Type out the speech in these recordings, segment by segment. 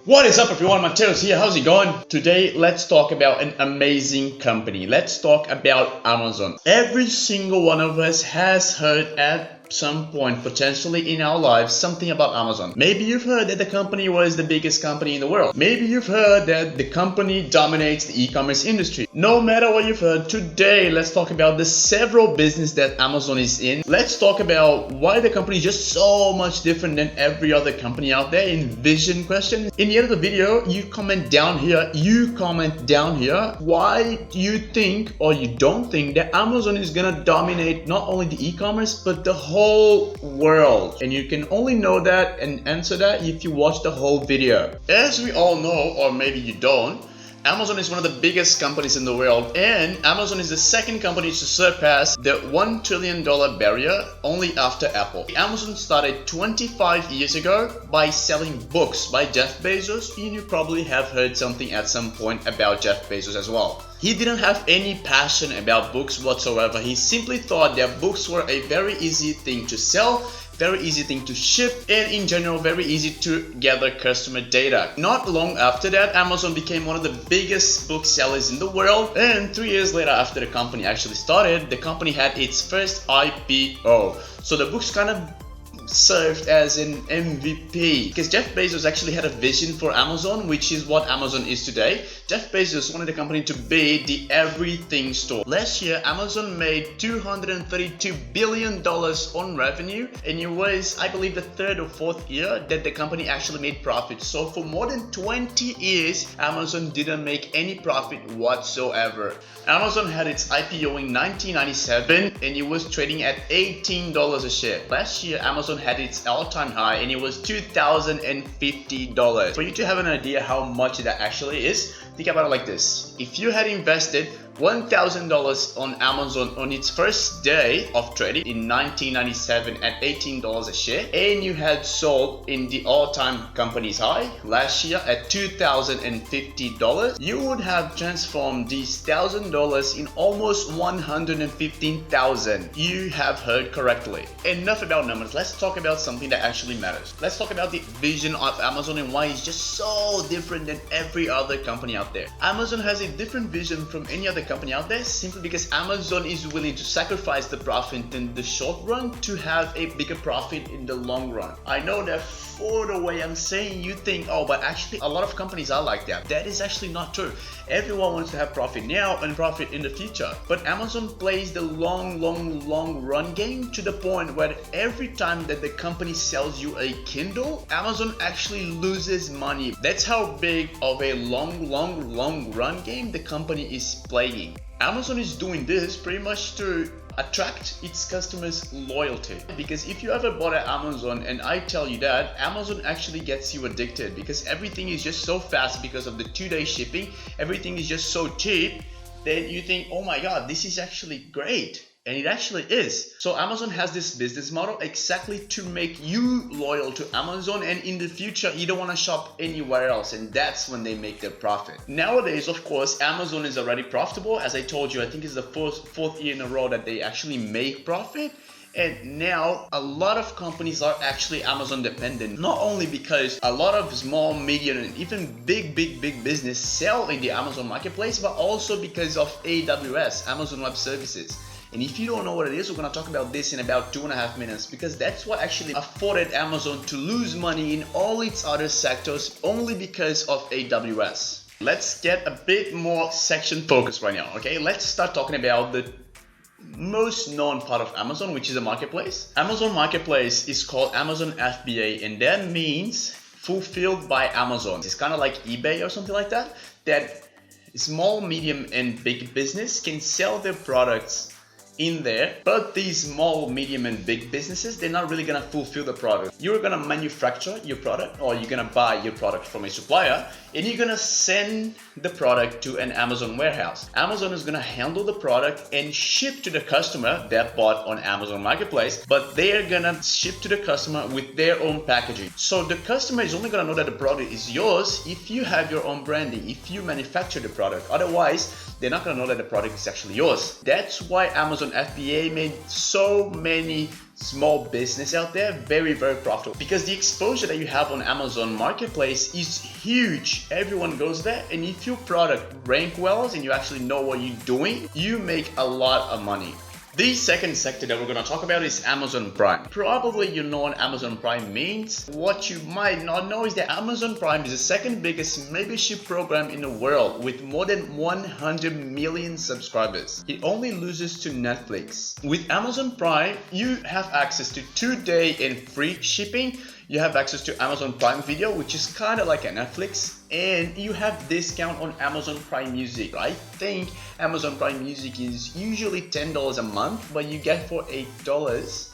What is up everyone, Mateos here, how's it going? Today let's talk about an amazing company. Let's talk about Amazon. Every single one of us has heard at some point potentially in our lives something about Amazon. Maybe you've heard that the company was the biggest company in the world. Maybe you've heard that the company dominates the e-commerce industry. No matter what you've heard, today let's talk about the several business that Amazon is in. Let's talk about why the company is just so much different than every other company out there in vision question. In the end of the video, you comment down here why you think or you don't think that Amazon is gonna dominate not only the e-commerce but the whole world. And you can only know that and answer that if you watch the whole video. As we all know, or maybe you don't, Amazon is one of the biggest companies in the world, and Amazon is the second company to surpass the $1 trillion barrier only after Apple. Amazon started 25 years ago by selling books by Jeff Bezos, and you probably have heard something at some point about Jeff Bezos as well. He didn't have any passion about books whatsoever. He simply thought that books were a very easy thing to sell, very easy thing to ship, and in general very easy to gather customer data. Not long after that, Amazon became one of the biggest book sellers in the world, and 3 years later after the company actually started, the company had its first IPO. So the books kind of served as an MVP because Jeff Bezos actually had a vision for Amazon, which is what Amazon is today. Jeff Bezos wanted the company to be the everything store. Last year, Amazon made $232 billion on revenue, and it was, I believe, the third or fourth year that the company actually made profit. So for more than 20 years, Amazon didn't make any profit whatsoever. Amazon had its IPO in 1997 and it was trading at $18 a share. Last year, Amazon had its all-time high and it was $2,050. For you to have an idea how much that actually is, think about it like this. If you had invested $1,000 on Amazon on its first day of trading in 1997 at $18 a share, and you had sold in the all-time company's high last year at $2,050, you would have transformed these $1,000 in almost $115,000. You have heard correctly. Enough about numbers. Let's talk about something that actually matters. Let's talk about the vision of Amazon and why it's just so different than every other company out there. Amazon has a different vision from any other company out there simply because Amazon is willing to sacrifice the profit in the short run to have a bigger profit in the long run. I know that for the way I'm saying, you think, oh, but actually a lot of companies are like that. That is actually not true. Everyone wants to have profit now and profit in the future. But Amazon plays the long run game to the point where every time that the company sells you a Kindle, Amazon actually loses money. That's how big of a long run game the company is playing. Amazon is doing this pretty much to attract its customers' loyalty, because if you ever bought at Amazon and I tell you that, Amazon actually gets you addicted because everything is just so fast because of the 2-day shipping, everything is just so cheap, then you think, oh my god, this is actually great. And it actually is. So Amazon has this business model exactly to make you loyal to Amazon, and in the future you don't want to shop anywhere else, and that's when they make their profit. Nowadays, of course, Amazon is already profitable. As I told you, I think it's the fourth year in a row that they actually make profit. And now a lot of companies are actually Amazon dependent, not only because a lot of small, medium, and even big business sell in the Amazon marketplace, but also because of AWS, Amazon Web Services. And if you don't know what it is, we're going to talk about this in about 2.5 minutes, because that's what actually afforded Amazon to lose money in all its other sectors only because of AWS. Let's get a bit more section focused right now, okay? Let's start talking about the most known part of Amazon, which is a marketplace. Amazon Marketplace is called Amazon FBA, and that means fulfilled by Amazon. It's kind of like eBay or something like that, that small, medium, and big business can sell their products in there, but these small, medium, and big businesses, they're not really gonna fulfill the product. You're gonna manufacture your product, or you're gonna buy your product from a supplier, and you're gonna send the product to an Amazon warehouse. Amazon is gonna handle the product and ship to the customer that bought on Amazon Marketplace, but they're gonna ship to the customer with their own packaging. So the customer is only gonna know that the product is yours if you have your own branding, if you manufacture the product. Otherwise, they're not gonna know that the product is actually yours. That's why Amazon Amazon FBA made so many small business out there very profitable, because the exposure that you have on Amazon Marketplace is huge. Everyone goes there, and if your product rank well and you actually know what you're doing, you make a lot of money. The second sector that we're going to talk about is Amazon Prime. Probably you know what Amazon Prime means. What you might not know is that Amazon Prime is the second biggest membership program in the world with more than 100 million subscribers. It only loses to Netflix. With Amazon Prime, you have access to 2-day and free shipping. You have access to Amazon Prime Video, which is kind of like a Netflix, and you have discount on Amazon Prime Music. I think Amazon Prime Music is usually $10 a month, but you get for $8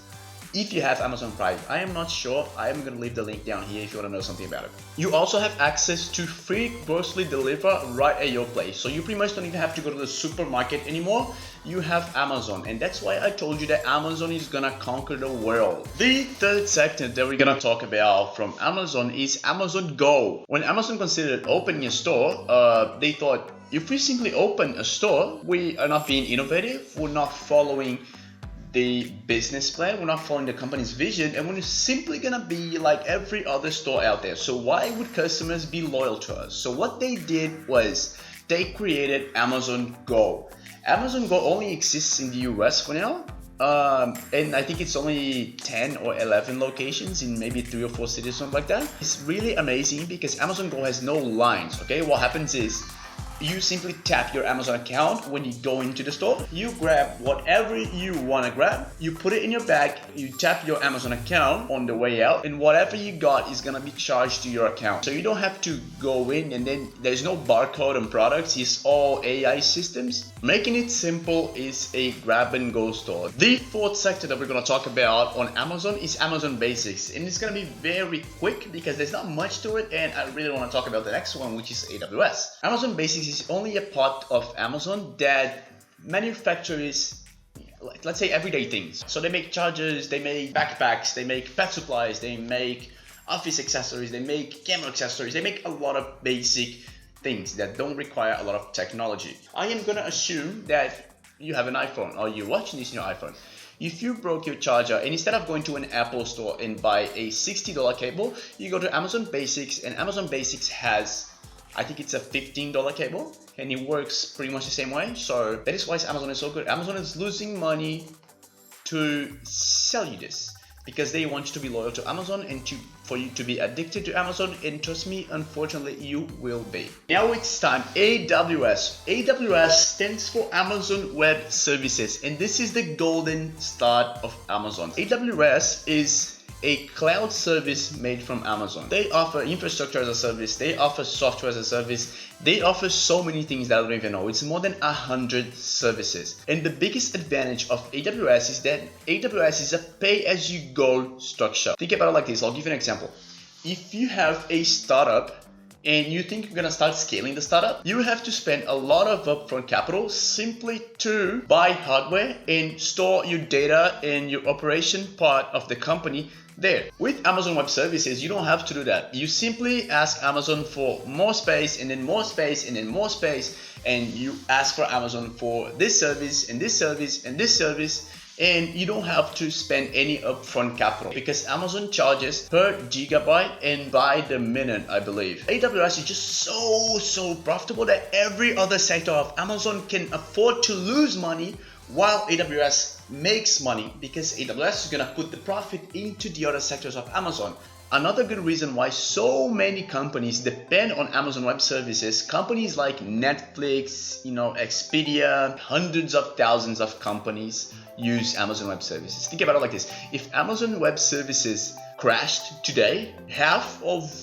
if you have Amazon Prime. I am not sure. I am going to leave the link down here if you want to know something about it. You also have access to free grocery deliver right at your place. So you pretty much don't even have to go to the supermarket anymore. You have Amazon, and that's why I told you that Amazon is gonna conquer the world. The third sector that we're gonna talk about from Amazon is Amazon Go. When Amazon considered opening a store, they thought, if we simply open a store, we are not being innovative, we're not following the business plan, we're not following the company's vision, and we're simply gonna be like every other store out there. So why would customers be loyal to us? So what they did was they created Amazon Go. Amazon Go only exists in the US for now, and I think it's only 10 or 11 locations in maybe 3 or 4 cities, something like that. It's really amazing because Amazon Go has no lines, okay? What happens is, you simply tap your Amazon account when you go into the store. You grab whatever you want to grab, you put it in your bag, you tap your Amazon account on the way out, and whatever you got is gonna be charged to your account. So you don't have to go in, and then there's no barcode on products, it's all AI systems. Making it simple is a grab and go store. The fourth sector that we're gonna talk about on Amazon is Amazon Basics, and it's gonna be very quick because there's not much to it, and I really want to talk about the next one, which is AWS. Amazon Basics is only a part of Amazon that manufactures, let's say, everyday things. So they make chargers, they make backpacks, they make pet supplies, they make office accessories, they make camera accessories, they make a lot of basic things that don't require a lot of technology. I am gonna assume that you have an iPhone or you're watching this in your iPhone. If you broke your charger, and instead of going to an Apple store and buy a $60 cable, you go to Amazon Basics, and Amazon Basics has, I think it's a $15 cable, and it works pretty much the same way. So that is why Amazon is so good. Amazon is losing money to sell you this because they want you to be loyal to Amazon and for you to be addicted to Amazon, and trust me, unfortunately, you will be. Now it's time. AWS. AWS stands for Amazon Web Services, and this is the golden start of Amazon. AWS is a cloud service made from Amazon. They offer infrastructure as a service, they offer software as a service, they offer so many things that I don't even know. It's more than 100 services. And the biggest advantage of AWS is that AWS is a pay-as-you-go structure. Think about it like this. I'll give you an example. If you have a startup and you think you're gonna start scaling the startup, you have to spend a lot of upfront capital simply to buy hardware and store your data and your operation part of the company there. With Amazon Web Services, you don't have to do that. You simply ask Amazon for more space, and then more space, and then more space, and you ask for Amazon for this service and this service and this service, and you don't have to spend any upfront capital because Amazon charges per gigabyte and by the minute, I believe. AWS is just so profitable that every other sector of Amazon can afford to lose money while AWS makes money, because AWS is gonna put the profit into the other sectors of Amazon. Another good reason why so many companies depend on Amazon Web Services, companies like Netflix, Expedia, hundreds of thousands of companies use Amazon Web Services. Think about it like this. If Amazon Web Services crashed today, half of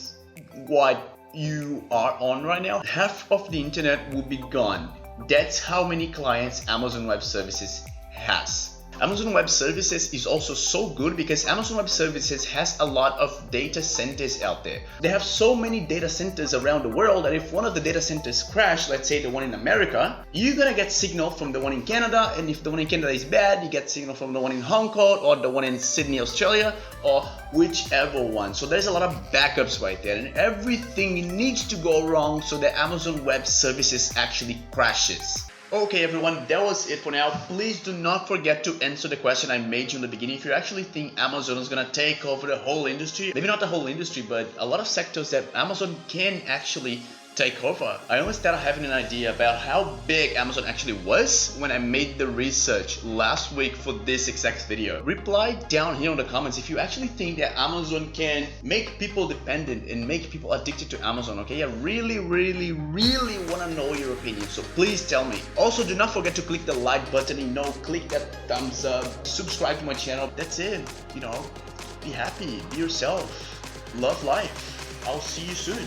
what you are on right now, half of the internet will be gone. That's how many clients Amazon Web Services has. Amazon Web Services is also so good because Amazon Web Services has a lot of data centers out there. They have so many data centers around the world that if one of the data centers crash, let's say the one in America, you're gonna get signal from the one in Canada, and if the one in Canada is bad, you get signal from the one in Hong Kong or the one in Sydney, Australia, or whichever one. So there's a lot of backups right there, and everything needs to go wrong so that Amazon Web Services actually crashes. Okay everyone, that was it for now. Please do not forget to answer the question I made you in the beginning. If you actually think Amazon is gonna take over the whole industry, maybe not the whole industry, but a lot of sectors that Amazon can actually take over. I only started having an idea about how big Amazon actually was when I made the research last week for this exact video. Reply down here in the comments if you actually think that Amazon can make people dependent and make people addicted to Amazon, okay? I really want to know your opinion, so please tell me. Also, do not forget to click the like button, click that thumbs up, subscribe to my channel. That's it, be happy, be yourself, love life. I'll see you soon.